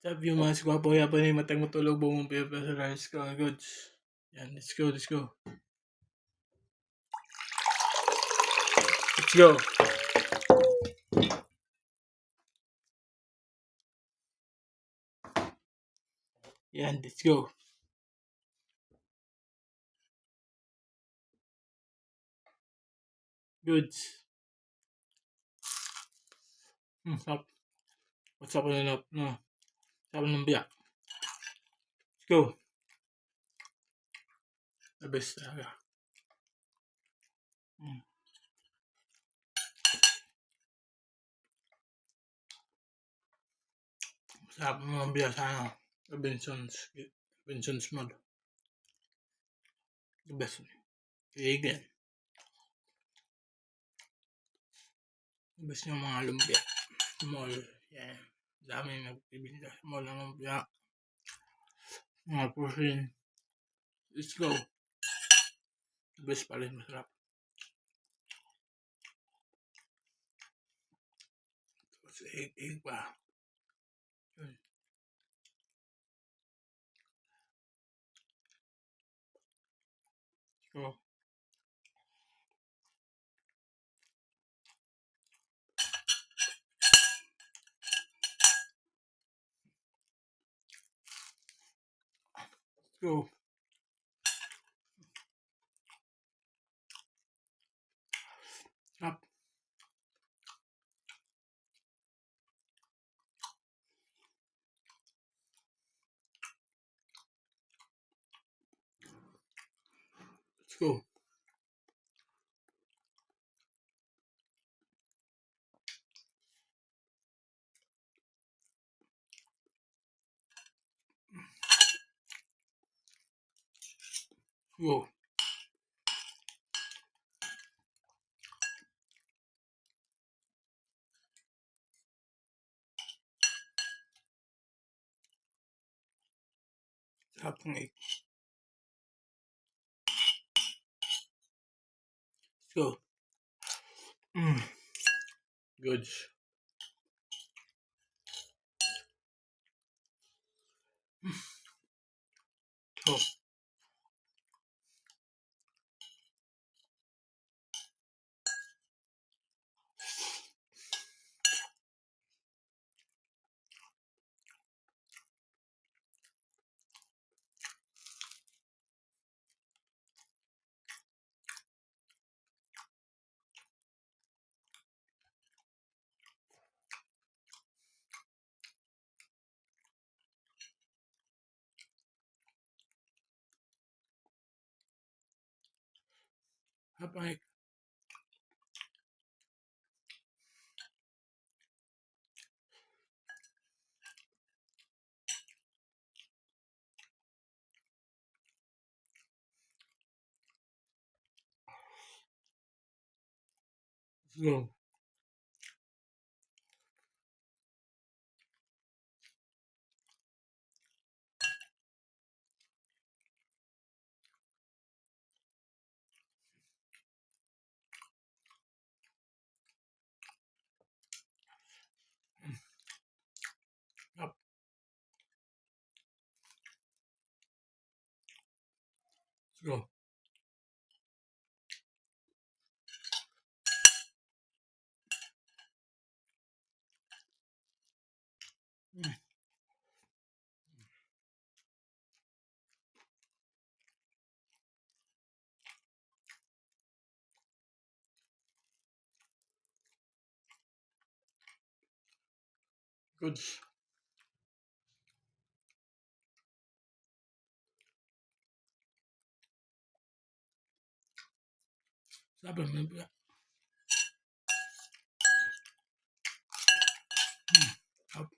What's up, yung mga squapo kaya pa na matang matulog bumong pipasalize ko. Goods. Yan, let's go. Let's go. Yan, let's go. Goods. Stop. What's up on up? No. Sabi ng biyak. Let's go. The best talaga. Sabi ng biyak sa ano. Benson's Mall. The best. Again. The best yung mga lumpia. Mall. Yan. Dami nagpibili sa mall ng lumpia. Mga protein. Let's go. The best pa rin, masarap. Tapos egg pa. Yun. Let's go. Let's go. Up. Let's go. Go. Sarap ng egg. Let's go. Good. Go. Sarap ng egg. Let's go. Up. Let's go. Good. Sarap ng biyak. Up.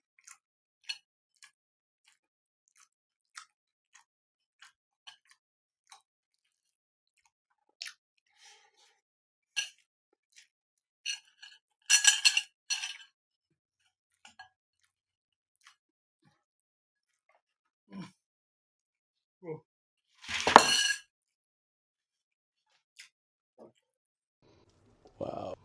Go. Wow.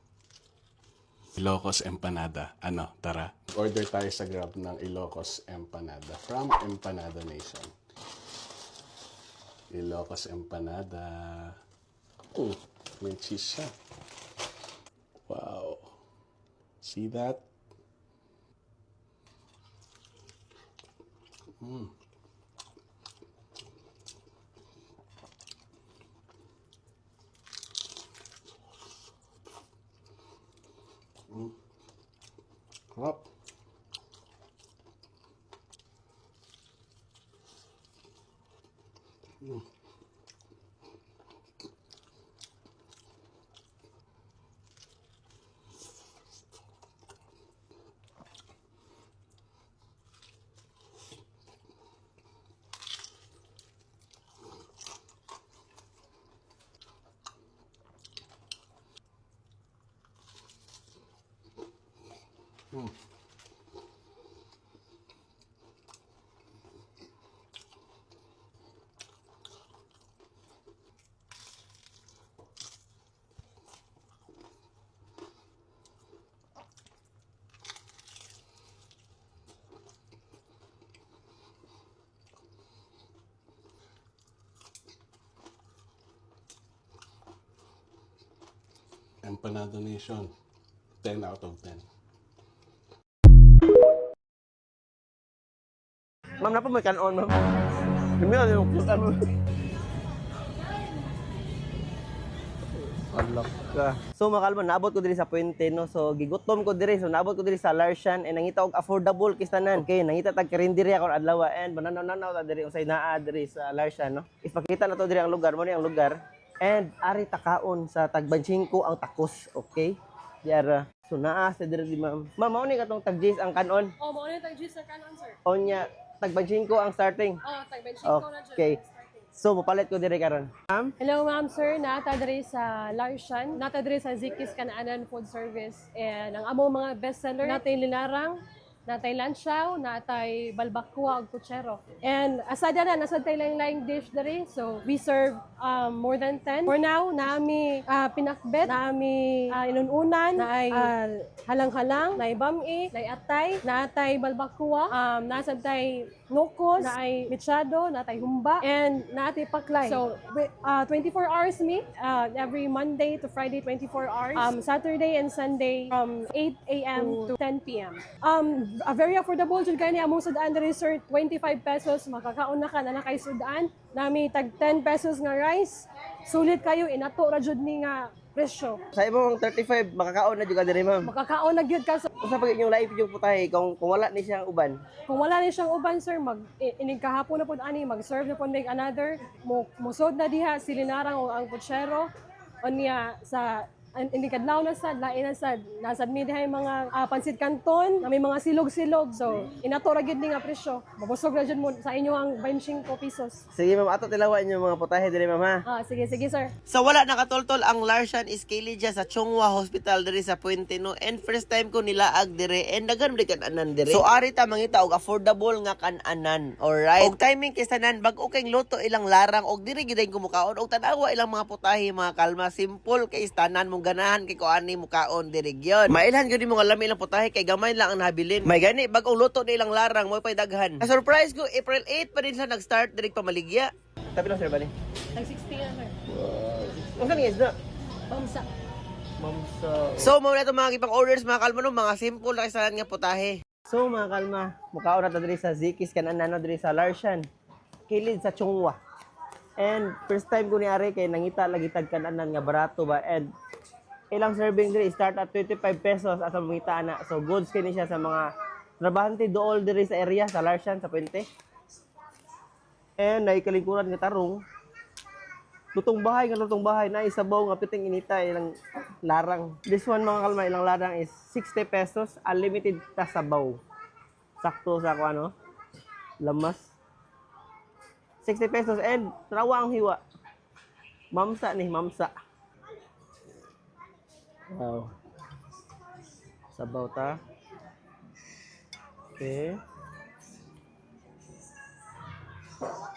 Ilocos Empanada. Ano, tara. Order tayo sa Grab ng Ilocos Empanada from Empanada Nation. Ilocos Empanada. May cheese siya. Wow. See that? Up. Empanada Nation. 10 out of 10. Ma'am, na po may kanon, ma'am. Dumi na yung ano. Alak ka. So mga kalman, naabot ko diri sa Puente, no? So gigutom ko diri, so naabot ko diri sa Larsian and nangita og affordable kistanan. Okay, nangita tag karindiri ako adlaw and bananaw-nanaw ta diri usay naa diri sa Larsian, no? Ipakita na to diri ang lugar, mo ni ang lugar. And ari takaon sa tagbanchingko ang takos, okay? Yara. So naa sa diri ma'am. Ma'am, mao ni katong tag-J's ang kanon. Oh, mao ni tag-J's sa kanon, sir. Onya tagbanchingko ang starting. Oh, tag-benching ko na dyan. Okay. So mapalit ko diri karon. Ma'am? Hello, ma'am, sir. Nata diri sa Larsian. Nata diri sa Zikis Kanaanan Food Service. And ang among mga bestseller, natay linarang, natay lansaw, natay balbakwa ug kutsero. And aside na, nasa tayo lang dish diri. So, we serve more than 10. For now, naami pinakbet, naami inununan, naay halang-halang, naay bami, naay atay, natay balbakwa, nasa tay nukos, naay mechado, natay humba, and natay paklay. So, 24 hours meat, every Monday to Friday, 24 hours. Saturday and Sunday from 8 a.m. to 10 p.m. Very affordable jud kay ni among sudaan diri, sir. 25 pesos makakaon na ka na kay sudaan. Nami tag 10 pesos nga rice. Sulit kayo inato ra jud ni nga presyo. Sa imong 35 makakaon na jud ka diri, ma'am. Makakaon na gyud ka. Usa pag inyong laip yung putahe kung wala ni siyang uban. Kung wala ni siyang uban, sir, inig kahapon na pud ani mag-serve na pud mig another. Musod na diha silinarang o ang putsero. Onya sa hindi kadlaw na sad, lain na sad. Nasad mi dihay mga pansit canton, na may mga silog-silog. So, inato ra gyud ni nga presyo. Mabusog na jud mo sa inyo ang 25 pesos. Sige, ma'am, ato tilawan yung mga putahe diri, ma'am, ha. Sige, sir. So wala nakatultol ang Larsian Iskili dyan sa Chongwa Hospital diri sa Puente, no? And first time ko nilaag diri and daghan di kan-anan diri. So ari ta mangita og affordable nga kan-anan. Alright. Og timing kisanan bag-o kay luto ilang larang og diri gid kumukaon og tanawa ilang mga putahe, mga kalma, simple kay istanan mong ganahan kay ko ani mukaon diri gyon. Mailhan gyud mo nga lami ilang putahe kay gamay lang ang nabilin. May gani bag-ong luto ni ilang larang mo pay daghan. Na surprise ko April 8 pa din sila nag-start diri pamaligya. Tabi lang sir bali. Tag 60 na, sir. Ang kanang isda. Bamsa. Mamsa. So, muna itong mga ipang orders, mga kalma, no? Mga simple na kisalan nga putahe. So, mga kalma, mukaon na ito diri sa Zikis, kananano diri sa Larsian. Kilid sa Chongwa. And first time ko niari kay nangita lagi tag kananan nga barato ba. And ilang serving diri start at 25 pesos asa mangita na. So, goods kini siya sa mga trabahante dool diri sa area sa Larsian, sa Puente. And naikalingkuran nga tarong. Lutong bahay na isabaw nga piting inita ilang larang. This one mga kalma ilang larang is 60 pesos unlimited ta sabaw. Sakto sa ako ano. Lamas. 60 pesos and trawa ang hiwa. Mamsa ni mamsa. Wow. Sabaw ta. Okay.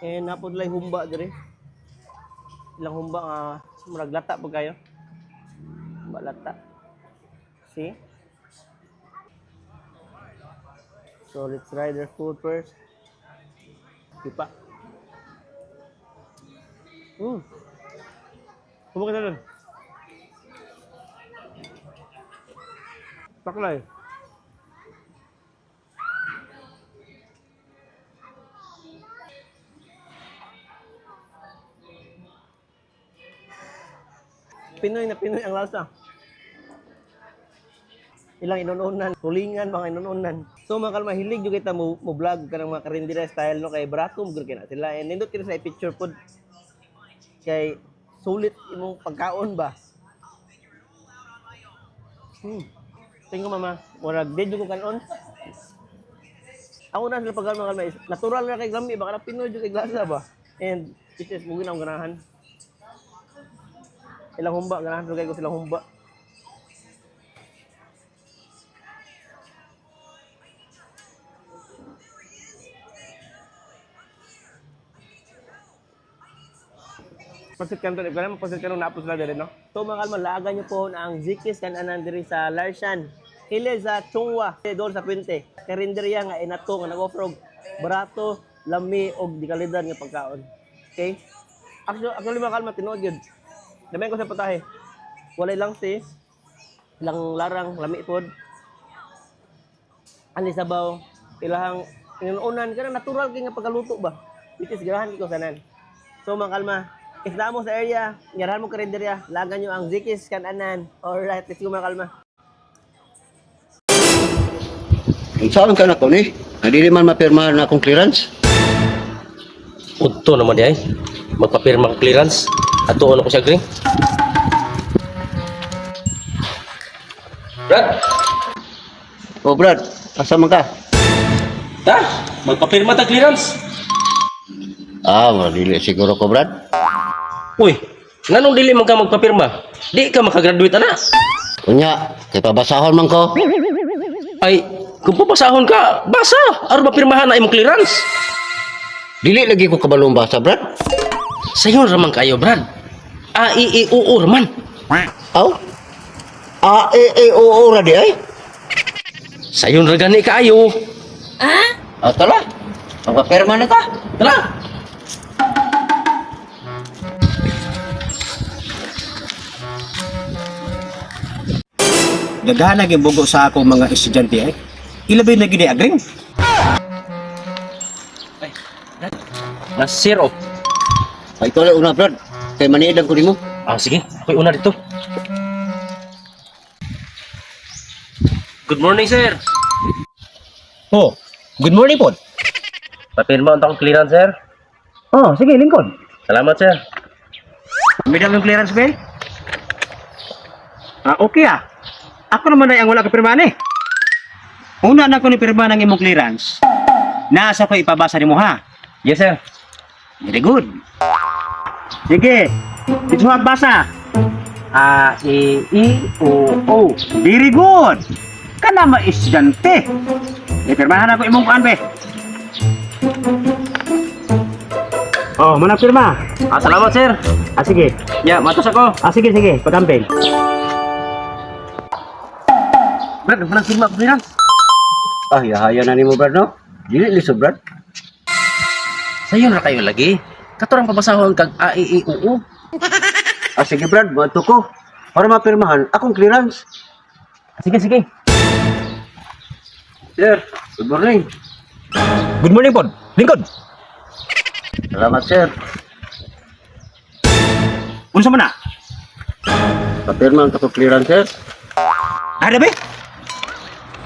And napudlay humba diri. Ilang humba nga murag lata po kayo. Humba lata. See? So let's try their food first. Pipa. Kumakain na lang. Taklay. Pinoy na Pinoy ang lasa. Ilang inununan, tulingan, mga inununan. So mga kalma, hilig yung kita mo vlog ka ng mga karindira style no kay Brato, mga na sila. And nindot kita sa picture po kay sulit imong pagkaon ba. Tingnan mama, murag dead ko kanon. Ako na sila pagkaon mga kalma, natural na kay gami, baka na Pinoy yung kay lasa ba. And this is mugin ang ganahan. Ilang humba, ganahan ko silang humba. Pasit kanto, kaya pasit kanto na sila din, no? So mga kalma, laagan nyo po na ang Zikis kanan diri sa Larshan. Hili sa Chungwa, doon sa Puente. Karinderya nga inato nga nag-offrog. Barato, lami, og di kalidad nga pagkaon. Okay? Actually mga kalma, tinuod yun. Damayan ko sa putahe. Walay lang si, ilang larang, lami pod. Ani sabaw, ilahang inuunan, kaya natural kaya nga pagkaluto ba? Which is garahan ko sanan. So mga kalma, isda mo sa area, ngarahan mo karinderya, lagan nyo ang Zikis kananan. Alright, let's go mga kalma. Saan ka na to ni? Hindi man mapirma na akong clearance? Udto naman di ay. Magpapirma ka clearance. At tuon ako siya, Gring. Brad! Oh Brad, asa man ka? Ta! Magpapirma ta clearance. Madili siguro ko Brad. Uy! Nganong dili man ka magpapirma? Di ka makagraduate na. Unya, kay pabasahon man ko. Ay, kung papasahon ka, basa! Aron mapirmahan na imong clearance. Dili lagi ko kabalong basa Brad. Sayon raman kayo, Brad. A-I-E-U-U raman. Aw? Oo ra di ay. Sayon ra gani kaayo. Tala. Magpapirma na ka. Tara! Daghan na gibugo sa akong mga estudyante ay. Ilabay na gini agring. Na zero. Ay ito lang una Brad. Kay maniidang ko nimo. Sige. Ako'y una dito. Good morning, sir. Oh, good morning po. Papirma ang takong clearance, sir. Oh, sige, lingkod. Salamat, sir. Midam yung clearance, Ben? Okay ah. Ako naman ay ang wala kapirmahan eh. Una na ko ni pirma ng imong clearance. Nasa ko ipabasa ni mo ha. Yes, sir. Very good. Sige, ito magbasa. A-E-I-O-O. Very good. Kana ma-estudyante. Ipirmahan ako imong kuan, be. Oh, mana pirma? Salamat, sir. Sige. Ya, matos ako. Sige, sige. Pagamping. Brad, walang firma ko clearance. Haya na nimo Brad no? Dili lisod Brad. Sayon ra kayo lagi. Katurang pabasahon kag A-I-E-U-U. Sige Brad, buhato ko. Para mapirmahan akong clearance. Sige, sige. Sir, good morning. Good morning, Pod. Lingkod. Salamat sir. Unsa man na? Papirma ang katong clearance sir. Ada be?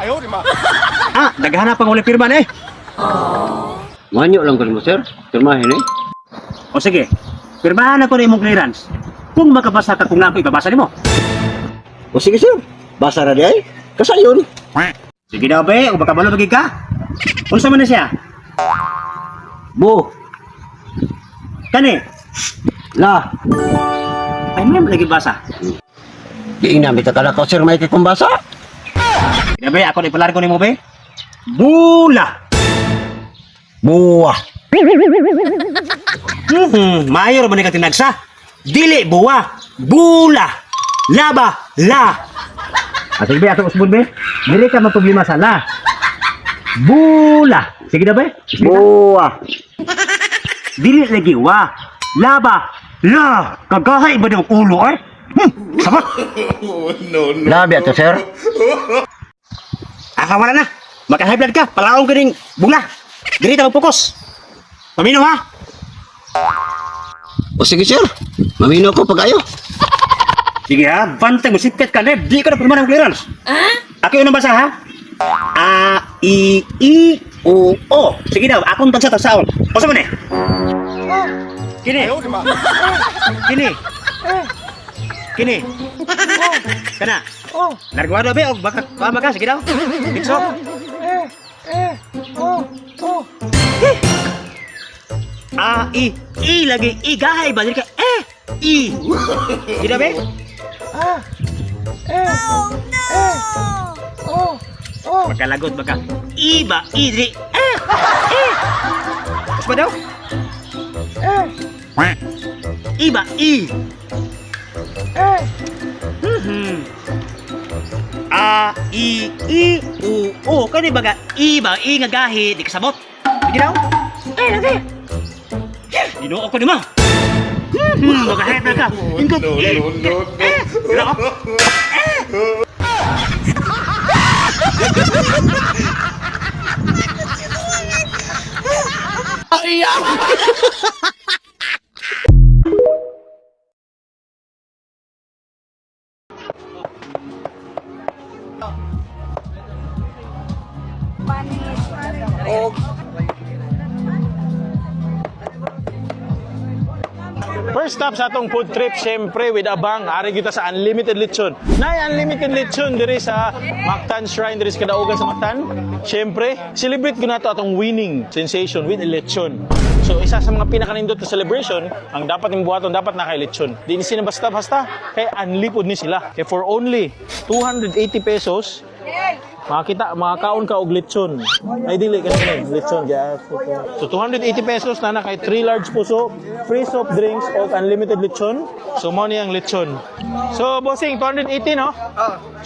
Ayaw di ma. Naghahanap pang uli pirma na eh. Manyo lang ko nimo sir. Pirmahin eh. O sige, pirmahan ako na imong clearance. Kung makabasa ka kung na ako ibabasa nimo. O sige sir. Basa ra di ay. Kasayon. Sige daw be, o baka balo bagi ka. Unsa man na siya? Bo. Kani, La. ay may lagi basa. Di na bita ka ko sir may kung basa. Sige be, ako ipalar ko nimo be. Bula. Buwa. Mayor man ka tinagsa. Dili buwa, bula. Laba, la. Sige be, ato usbon be. Dili ka maproblema sa la. Bula. Sige na ba? Buwa. Dili lagi wa. Laba. La. Kagahay ba ng ulo ay? Sabat. Labi ato, sir. Wala na. Maka-high blood ka. Palaong ka rin bula. Dili ta mag-focus. Pamino ha? O sige, sir. Mamino ko pag-ayo. Sige ha. Bantay mo sipkat ka. Di ka na pirma ng clearance. Ako yung nabasa ha? A, I, O, O. Sige daw. Akong tansa-tansaon. Pasa mo na. Kini. Kini. Kini. Kana. Narguado ba? O baka pama ka? Sige daw. Bitso. A, I lagi. I gahay ba? Dili ka. I. Sige daw ba? Magkalagot baka. I ba? I dili. Mas ba daw? I ba? I. A, I, O. Kani baga I ba? I nga gahi. Di kasabot. Sige daw? Lagi. Ginoo ko ni mo. Magahayat na ka. Ingkot. Wala ko. First stop sa atong food trip, syempre with Abang, ari kita sa Unlimited Lechon. Nay Unlimited Lechon diri sa Mactan Shrine diri sa kadaugan sa Mactan. Syempre, celebrate ko nato atong winning sensation with lechon. So isa sa mga pinakanindot na celebration, ang dapat ning buhaton dapat na kay lechon. Di ni sila basta-basta kay unlipod ni sila. Kay for only 280 pesos, makakaon ka og lechon. Ay dili kasi lechon gas. So 280 pesos na kay 3 large puso, free soft drinks o unlimited lechon. So mo ni ang lechon. So bossing 280 no?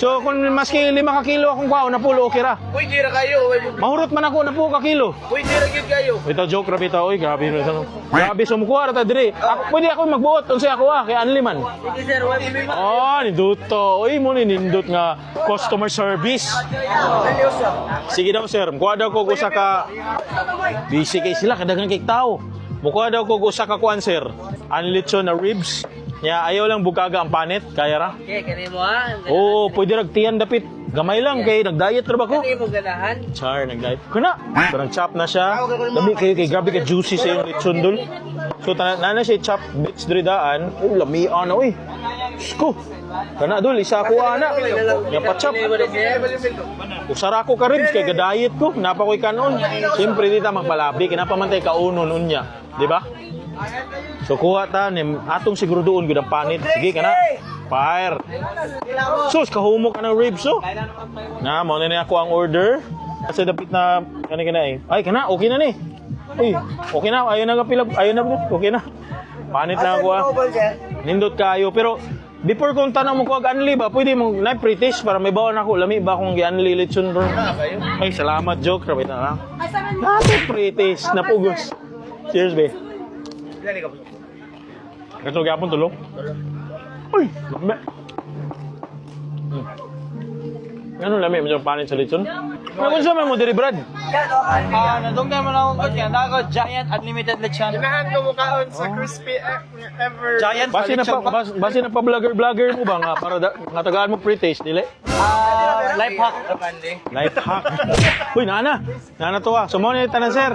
So kung maski 5 ka kilo akong kuha na pulo okay ra. Pwede ra kayo. Mahurot man ako na po ka kilo. Pwede ra gyud kayo. Ito joke ra bitaw oy grabe no ano. Grabe sumukuha ra ta diri. Pwede ako magbuot unsay ako kay anliman. Sige sir, wala may Oh, nindot to. Oy mo ni nindot nga customer service. Sige daw sir, mukuha daw ko usa ka busy kay sila kadagan kay tao. Mukuha daw ko usa ka kuan sir. Unlechon na ribs. Ya ayaw lang bukaga ang panit, kaya ra. Okay, kani mo ha. Oo, pwede rag tiyan dapit. Gamay lang kay nag-diet ra ba ko? Kani mo ganahan. Char, nag-diet. Kuna, parang chop na siya. Lami kayo kay grabe ka juicy sa yung lechon dul. So nana siya chop bits diri daan. Oh, lami ana oy. Sko. Kana dul isa ko ana. Ya pa chop. Usara ko ka ribs kay ga-diet ko. Napa ko'y kanon. Siyempre di ta magpalabi kinapa man tay kaunon unya, di ba? So kuha ta ni atong siguro doon gud ang panit. Sige kana. Fire. Sus kahumok ka ng ribs so. Na mo na ako ang order. Kasi dapit na kani eh. Ay kana okay na ni. Uy, okay na. Ayun na pila. Ayun na. Okay na. Panit na ako. Nindot kayo pero before kung tanong mo ko ag-unli ba, pwede mong na-pre-taste para may bawon ako. Lami ba akong gi-unli lechon bro? Ay, salamat joke. Rabit na lang. Natin pre-taste na pugos. Cheers, be. Ito gapon tulong. Uy, lami. Ano lami mo yung panit sa lechon? Ano kung saan mo diri, Brad? Nadong naman ako ko kaya nako giant unlimited lechon. Ganahan ko mukaon sa crispy ever. Giant Basi na pa vlogger mo ba nga para nga tagaan mo pre-taste dili? life hack kapande. Life hack. Uy, nana to ah. So mo ni tanan sir.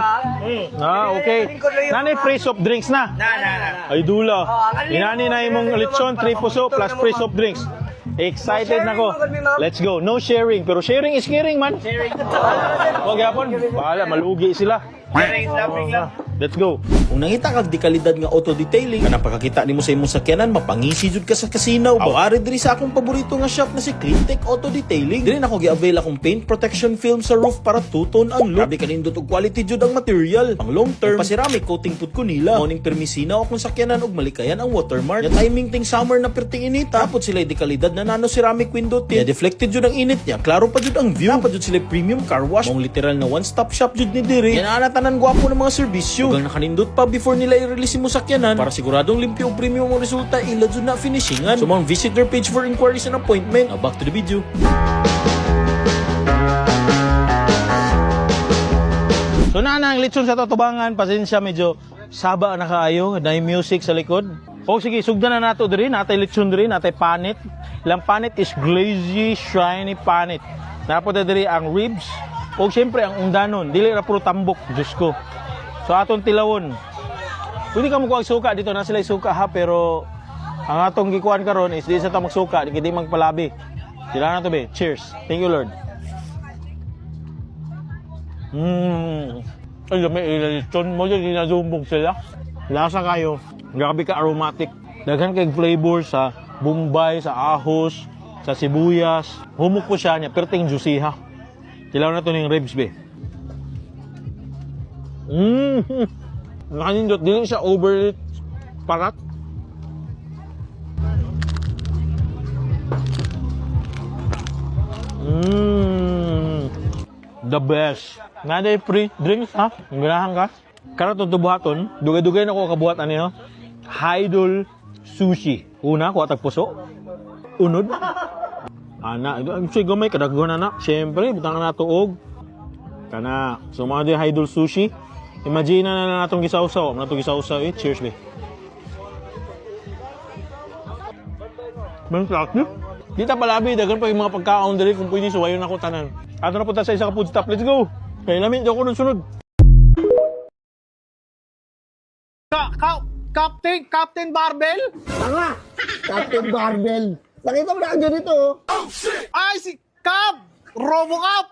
Okay. Nani free soft drinks na. Na. Ay dula. Inani na imong lechon 3 puso plus free soft drinks. Excited na ko. Let's go. No sharing. Pero sharing is caring man. Sharing. Huwag yapon. Bahala, malugi sila. Let's go. Kung nangita kag di kalidad nga auto detailing, kanang pagkakita nimo sa imong sakyanan, mapangisi jud ka sa kasinaw. Awari diri sa akong paborito nga shop na si Cleantech Auto Detailing. Diri na ko gi-avail akong paint protection film sa roof para two-tone ang look. Grabe kanindot og quality jud ang material. Pang long term, pa-ceramic coating pud ko nila. Morning permisina akong sakyanan og malikayan ang watermark. Ya timing ting summer na perting inita, tapos sila di kalidad na nano ceramic window tint. Ya deflected jud ang init niya. Klaro pa jud ang view. Pa jud sila premium car wash. Mong literal na one-stop shop jud ni diri. Yan ana tanan gwapo ng mga serbisyo. Huwag nakanindot pa before nila i-release mo sakyanan para siguradong limpyo o premium ang resulta, ila dyan na finishingan. So mga visit their page for inquiries and appointment. Now back to the video. So na ang litson sa Totobangan, pasensya medyo saba na kaayo, dahil music sa likod. O sige, sugdan na nato diri, natay litson diri, natay panit. Ilang panit is glazy, shiny panit. Napo diri ang ribs. O siyempre ang undanon, dili ra puro tambok, Diyos ko. So atong tilawon. Pwede ka magkuha suka dito na sila suka ha, pero ang atong gikuan karon is di sa ta magsuka, di kidi magpalabi. Sila na to be. Cheers. Thank you Lord. Ay, may ilaliton mo dyan, ginasumbong sila. Lasa kayo, grabe ka aromatic. Daghan kay flavor sa bombay, sa ahos, sa sibuyas. Humok po siya niya, perting juicy ha. Tilaw na to ng ribs be. Nakanindot, dili siya overly parat. The best. Naday free drinks ha? Ang ganahan ka? Karon itong tubuhaton, dugay-dugay na ko kabuhat ano Idol Sushi. Una, kuha tag puso. Unod. Ana, ito gamay, kadaghan na. Siyempre, butang na tuog. Kana, so mga di Idol Sushi. Imagine na natong gisawsaw. Natong gisawsaw eh. Cheers, be. Manslak niyo? Kita palabi, dagan pa yung mga pagkaon dali kung pwede suwayon ako tanan. Ato na punta sa isa ka food stop. Let's go! Kaya namin, di ako sunod. Captain Barbell? Tanga! Captain Barbell. Nakita mo na ang ganito. Ay, si Cap! Robocop!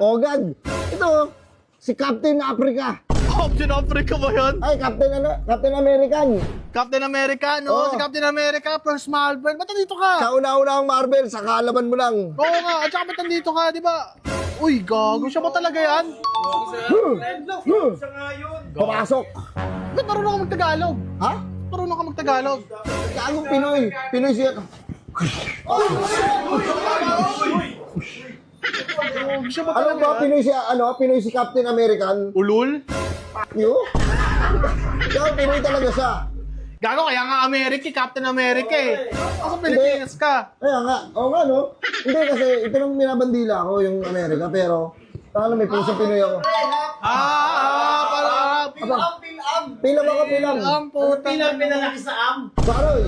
Ogag. Ito, si Captain Africa. Captain Africa ba yun? Ay, Captain American. Captain America, no? Oo. Si Captain America, first Marvel. Ba't nandito ka? Sa una-una ang Marvel, sa kaalaman mo lang. Oo nga, at saka ba't nandito ka, di ba? Uy, gago siya ba talaga yan? Pumasok. Ba't marunong ka magtagalog? Ha? Marunong ka magtagalog? Gagong Pinoy. Pinoy siya. Siya ba Ano talaga ba? yan? Pinoy siya, Pinoy si Captain American. Ulul? Yo? Kaya Pinoy talaga siya. Gago, kaya nga America, Captain America eh. Ako Pilipinas ka. Kaya nga, oo nga no? Hindi kasi ito nang minabandila ako yung Amerika, pero parang may pusong Pinoy ako. Pilam ako, pilam. Ang puta. Baroy.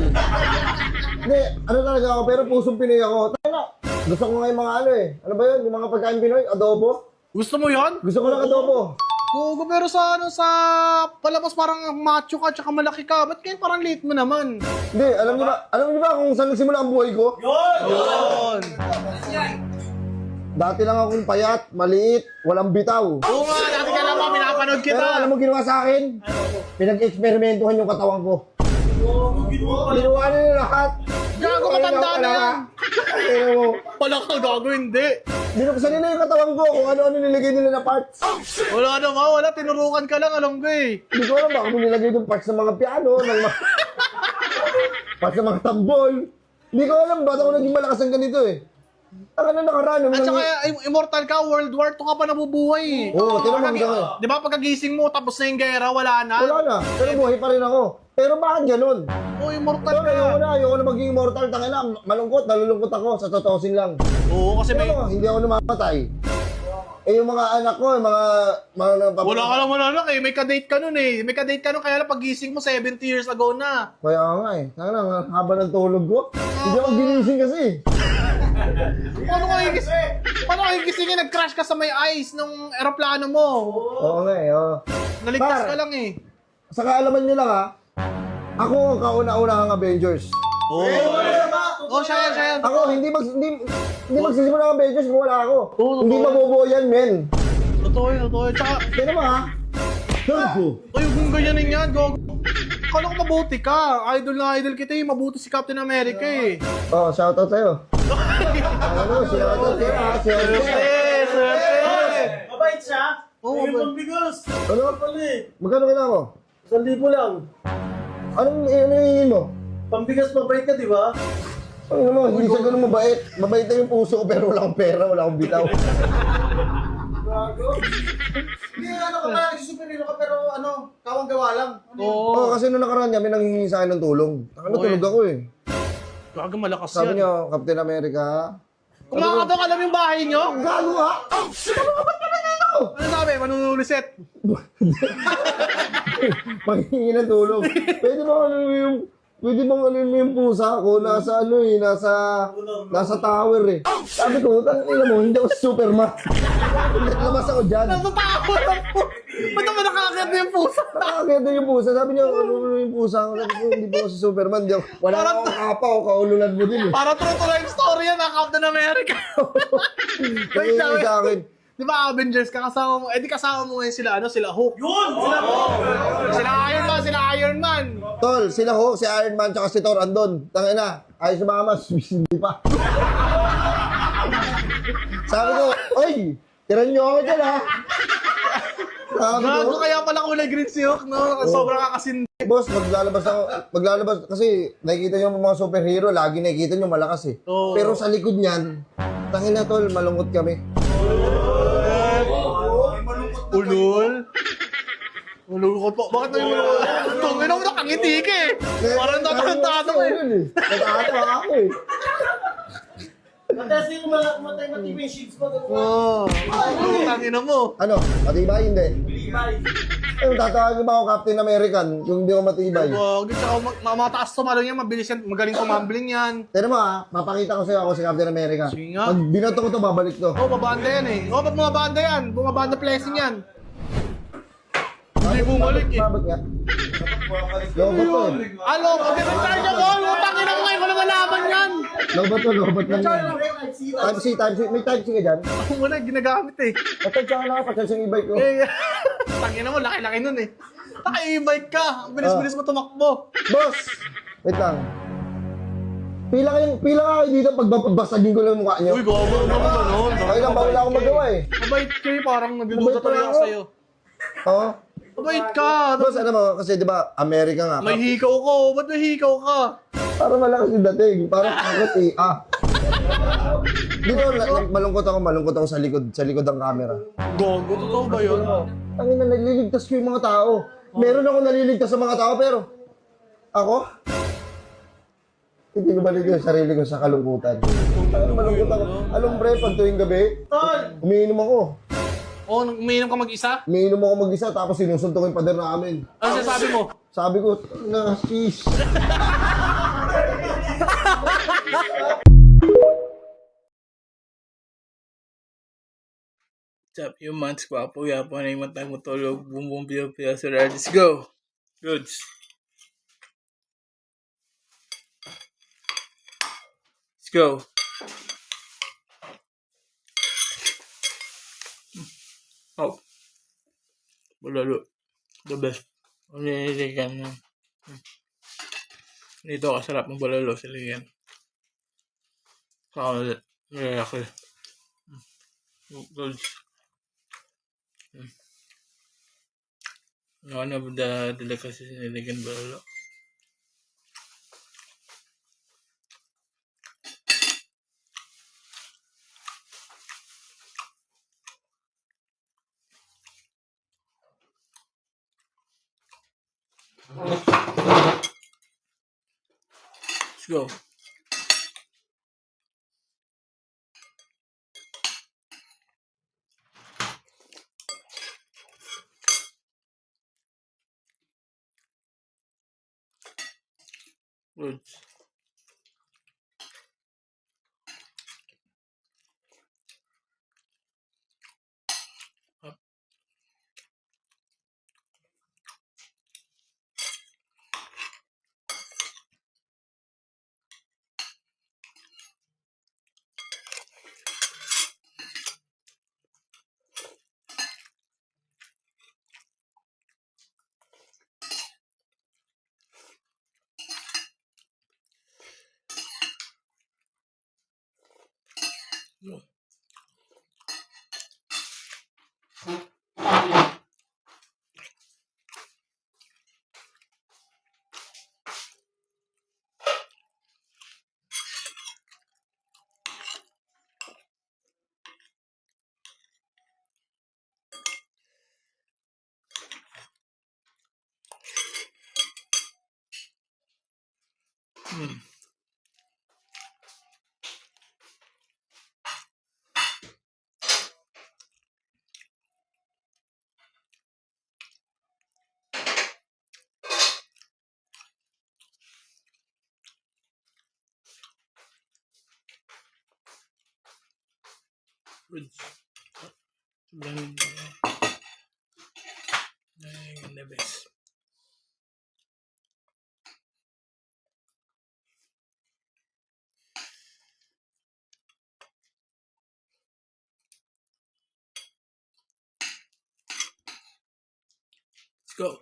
Hindi, ano talaga ako, pero pusong Pinoy ako. Tala, gusto ko nga yung mga ano ba yun, yung mga pagkain Pinoy, adobo. Gusto mo yon? Gusto ko lang adobo. Gogo, pero sa palabas parang macho ka tsaka malaki ka. Ba't ngayon parang late mo naman? Hindi, alam niyo ba kung saan nagsimula ang buhay ko? Yun! Dati lang akong payat, maliit, walang bitaw. Oo nga, dati ka naman, pinapanood kita. Pero alam mo ginawa sa akin? Pinag-eksperimentuhan yung katawan ko. Ginawa nila lahat. Gago, matanda na yan. Pero Pala ka, gago, hindi. binuksan nila yung katawan ko kung ano-ano nilagay nila na parts. Wala naman, wala. Tinurukan ka lang, alam ko eh. Hindi ko alam baka mo nilagay yung parts ng mga piano, ng mga parts ng mga tambol. Hindi ko alam ba't ako naging malakas ang ganito eh. Taka na nakaraan. At saka, immortal ka, World War II ka pa nabubuhay eh. Oo, tinanong ka. Di ba pagkagising mo, tapos na yung gera, wala na? Wala na, pero buhay pa rin ako. Pero bakit ganun? Oo, immortal Pero ka. ayoko na maging immortal. Tangin na, malungkot, nalulungkot ako sa totosin lang. Oo, kasi may... Pero hindi ako namamatay. Eh yung mga anak ko, yung mga Wala ka naman anak eh, may kadate ka nun eh. May kadate ka nun, kaya lang pagising mo 70 years ago na. Kaya nga eh. Tangin na, haba ng tulog ko. Hindi ako ginising kasi. Paano ka higisingin? Nag-crash ka sa may ice ng aeroplano mo. Oo nga eh. Oo. Naligtas Par. ka lang eh. Sa kaalaman nyo lang ha, ako ang kauna-una ng Avengers. Oh, siya yan. Ako, hindi magsisimula ng Avengers kung wala ako. Hindi mabubuo yan, men. Totoo yun, totoo yun. Tsaka, Kaya naman ha? Gago. kayo kung ganyanin yan, gogo. Kala ko mabuti ka. Idol na idol kita eh. Mabuti si Captain America eh. Oh, shoutout sa'yo. Ano, shoutout sa'yo ha? Swerte! Mabait siya. Oo, May mabait. pambigas. Ano? Pala eh. Magkano kailangan mo? 1,000 lang. Anong hihingin mo? Pambigas mabait ka, di ba? Ano naman, hindi siya ganun mabait. Mabait na yung puso ko pero wala akong pera, wala akong bitaw. Hindi, ano ka pala, nagsusuperhero ka pero ano, kawang gawa lang. Oo. Oo, kasi nung nakaraan niya, may nanghihingi sa akin ng tulong. Natulog ako eh. Gago malakas Sabi yan. niya, Captain America. Kumakatok alam yung bahay nyo? Ang gago ha? Ano sabi? Manunuliset. Manghihingi ng tulong. Pwede bang ano yung pusa ko? Nasa ano eh, nasa tower eh. Sabi ko, tangina mo, hindi ako Superman. Labas ako dyan. Natatawa lang po. Ba't naman nakakakit na yung pusa? Nakakita yung pusa. Sabi niya, ano yung pusa ko? Sabi ko, hindi po ako si Superman. Di ako, wala Parang- akong kapa o kaululan mo din eh. Para true to life story yan, Captain America. Wait lang, Kaya sa akin, Di ba Avengers, kasama mo, di kasama mo ngayon sila, sila Hulk. Yun! Sila Iron Man. tol, sila ho, si Iron Man tsaka si Thor andon. Tangina, ayos na mama, hindi pa. Sabi ko, oy, tiran niyo ako dyan ha. Sabi Gago ko, kaya pala kulay green si Hulk, no? Sobrang kakasindi. boss, maglalabas kasi nakikita niyo mga superhero, lagi nakikita niyo malakas eh. Oo. Pero sa likod niyan, tangina tol, malungkot kami. Ulul. Ulul ko po. Bakit na yung ulul? Tungin ako nakangiti ka eh. Parang tatarantado eh. Nagkakatawa ako eh. Mataas yung matay-matay yung sheets mo. Oo. Tangina mo. Ano, matibay hindi? Eh, tatawagin ba ako Captain American kung hindi ako matibay? Wag, tsaka mataas tumalo niya, mabilis yan, magaling tumambling yan. Tignan mo ha, mapakita ko sa'yo ako si Captain America. Sige nga. Pag binato ko to, babalik to. Oh, babanda yan eh. Oh, ba't bumabanda yan? Bumabanda blessing yan. Hindi bumalik eh. Babalik nga. Lobot to eh. Ano? Pag-retire niya ko, tangina mo ngayon ko naman laban yan. Lobot lang yan. Type C. May type C ka dyan? Wala, ginagamit eh. Patensya ka na ka, patensya yung e-bike ko. Eh, tangina mo, laki-laki nun eh. Naka-e-bike ka. Ang bilis-bilis mo tumakbo. Boss! Wait lang. Pila kayo dito pag babasagin ko lang yung mukha niyo. Uy, gawa naman ganun. Ay lang ba wala akong magawa eh. Mabait kayo, parang nagdududa Mabait talaga pala ako ako. sa'yo. Oo. Mabait ka. Boss, ano mo, kasi di ba, America nga. May hikaw ko. Ba't may hikaw ka? Parang malakas yung dating. Parang kakot eh. Dito, malungkot ako sa likod ng camera. Gogo, totoo ba yun? Ang ina, naliligtas ko yung mga tao. Meron ako naliligtas sa mga tao, pero ako, hindi ko balik yung sarili ko sa kalungkutan. Malungkot ako. Alam pre, pag tuwing gabi, umiinom ako. Oh, umiinom ka mag-isa? Umiinom ako mag-isa, tapos sinusuntok ko yung pader namin. Ano sasabi mo? Sabi ko, na, sis. What's up, yung months gwapo, yapo na yung matang matulog, boom boom piyo piyo, so let's go! Goods! Let's go! Oh! Bulalo. The best. Uliligan mo. Dito kasarap ng bulalo, siligan. Saka ulit. Lalaki. Goods. One of the delicacies in Iligan Bulalo. Let's go. Good. Up. Go. Good. Sobrang the best. Let's go.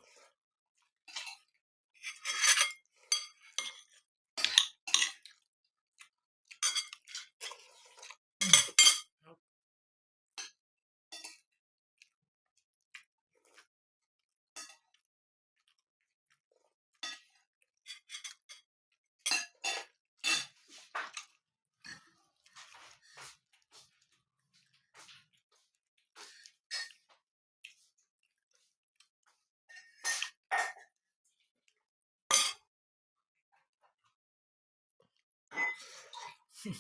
Let's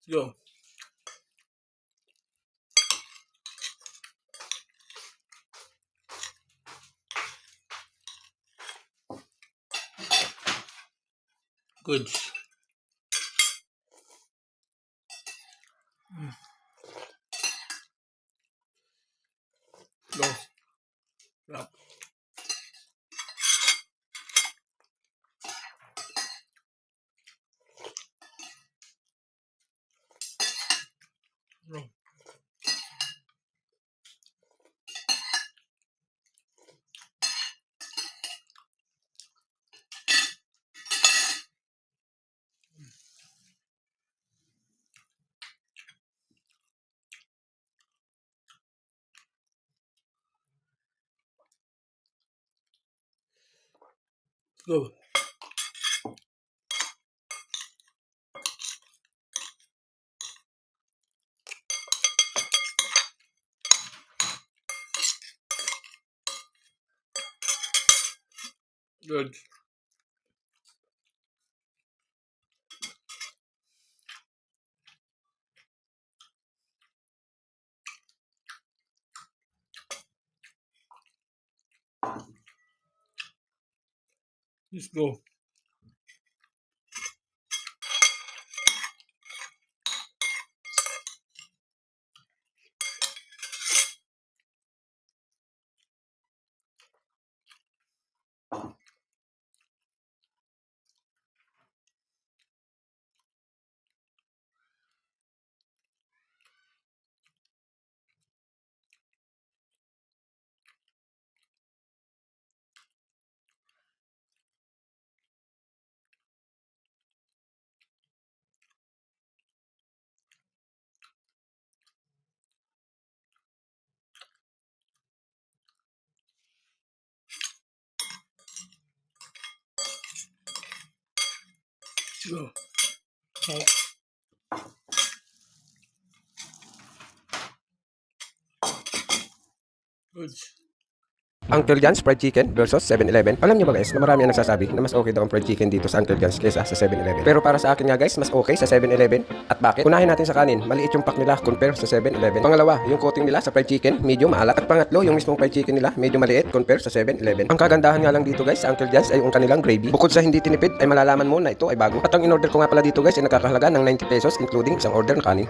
go. Good. Go. Drop. Go. Go. Good. Let's go. Go. Oh. Good. Uncle John's Fried Chicken versus 7-Eleven. Alam niyo ba guys, na marami ang nagsasabi na mas okay daw ang fried chicken dito sa Uncle John's kaysa sa 7-Eleven. Pero para sa akin nga guys, mas okay sa 7-Eleven. At bakit? Unahin natin sa kanin, maliit yung pack nila compare sa 7-Eleven. Pangalawa, yung coating nila sa fried chicken, medyo maalat. At pangatlo, yung mismong fried chicken nila, medyo maliit compare sa 7-Eleven. Ang kagandahan nga lang dito guys sa Uncle John's ay yung kanilang gravy. Bukod sa hindi tinipid, ay malalaman mo na ito ay bago. At ang in-order ko nga pala dito guys ay nakakahalaga ng 90 pesos including isang order na kanin.